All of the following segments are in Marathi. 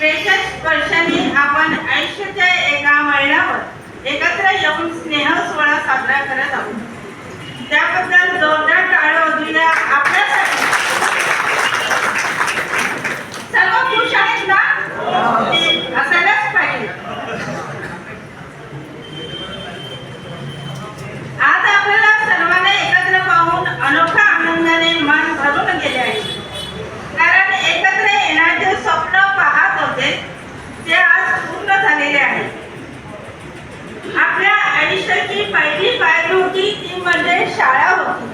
63 वर्षांनी आपण आयुष्याच्या एका महिन्यावर एकत्र येऊन स्नेह सोहळा साजरा करत आहोत। त्याबद्दल जोरदार टाळ्या वाजवूया आपल्यासाठी। सर्व खुश आहेत ना? असायलाच पाहिजे। आज आपल्याला सर्वांना एकत्र पाहून अनोखा आनंदाने मन भरून गेले आहे, कारण एकत्र येण्याचे स्वप्न पाहत होते ते आज पूर्ण झालेले आहे। आपल्या आयुष्याची पहिली पायरी होती ती म्हणजे शाळा होती,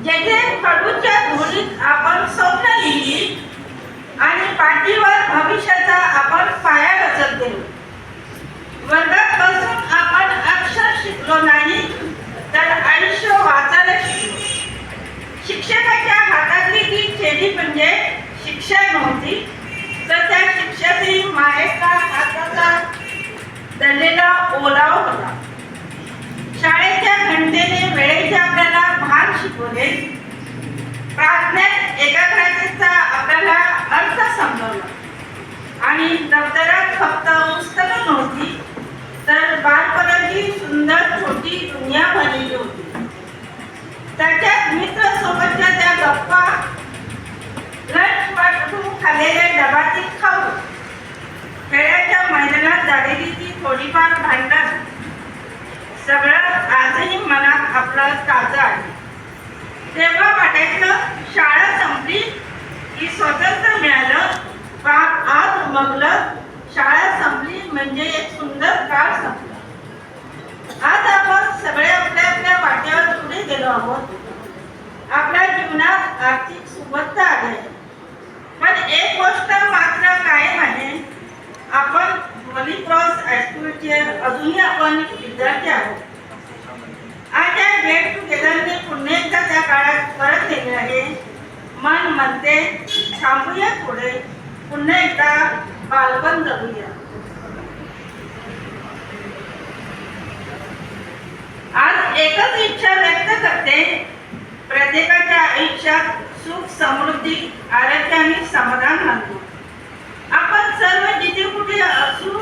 जेथे खडूच्या धुळीत आपण स्वप्न लिहिली आणि पाठीवर भविष्याचा आपण पाया रचत गेलो। वर्गात बसून आपण अक्षर शिकलो नाही तर आयुष्य वाचायला शिकलो। शिक्षकाच्या हातातली ती छेडी म्हणजे शिक्षा नव्हती, तर त्या शिक्षेतही मायेचा हाताचा दडलेला ओलावा होता। शाळेच्या घंटेने वेळेचे आपल्याला भान शिकवले, प्रार्थनेत एकाग्रतेचा आपल्याला अर्थ समजवला आणि दप्तरात फक्त पुस्तकं नव्हती तर बालपणाची सुंदर छोटी दुनिया भरलेली होती। त्याच्यात मित्र सोबतच्या त्या गप्पा, लंच वाटून खाल्लेले डबातील खाऊ, खेळाच्या मैदानात झालेली ती थोडीफार भांडण, सगळं आजही मनात आपलं ताजं आहे। तेव्हा वाटायचं शाळा संपली की स्वातंत्र्य मिळालं, पाप आज उमगलं, शाळा संपली म्हणजे एक सुंदर काळ संपला। आज आपण सगळे आपल्या आपल्या वाटेवर पुढे गेलो आहोत। आपल्या जीवनात आर्थिक सुबत्ता आली आहे, पण एक गोष्ट मात्र कायम आहे, आपण होली क्रॉस हायस्कूलचे अजूनही आपण विद्यार्थी आहोत। आज या गेट टुगेदरने पुन्हा एकदा त्या काळात परत गेले आहे। मन म्हणते थांबूया थोडे, पुन्हा एकदा बालपण जगूया। आज एकच इच्छा व्यक्त करते, प्रत्येकाच्या आयुष्यात सुख, समृद्धी, आरोग्य आणि समाधान आणतो। आपण सर्व जिथे कुठे असू,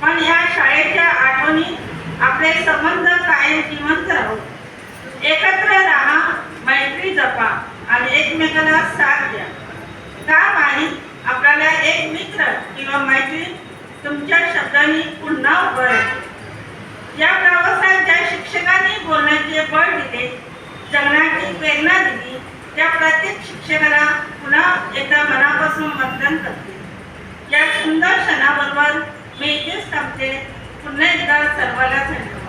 पण या शाळेच्या आठवणी आपले संबंध कायम जिवंत राहू। एकत्र राहा, मैत्री जपा आणि एकमेकाला साथ द्या। का माहीत आपल्याला एक मित्र किंवा मैत्रीण तुमच्या शब्दांनी पुन्हा उभं राहते। या प्रवासात ज्या शिक्षकांनी बोलण्याचे बळ दिले, जगण्याची प्रेरणा दिली, त्या प्रत्येक शिक्षकाला पुन्हा एकदा मनापासून वंदन करते। या सुंदर क्षणाबरोबर मी इथेच थांबते। पुन्हा एकदा सर्वांना धन्यवाद।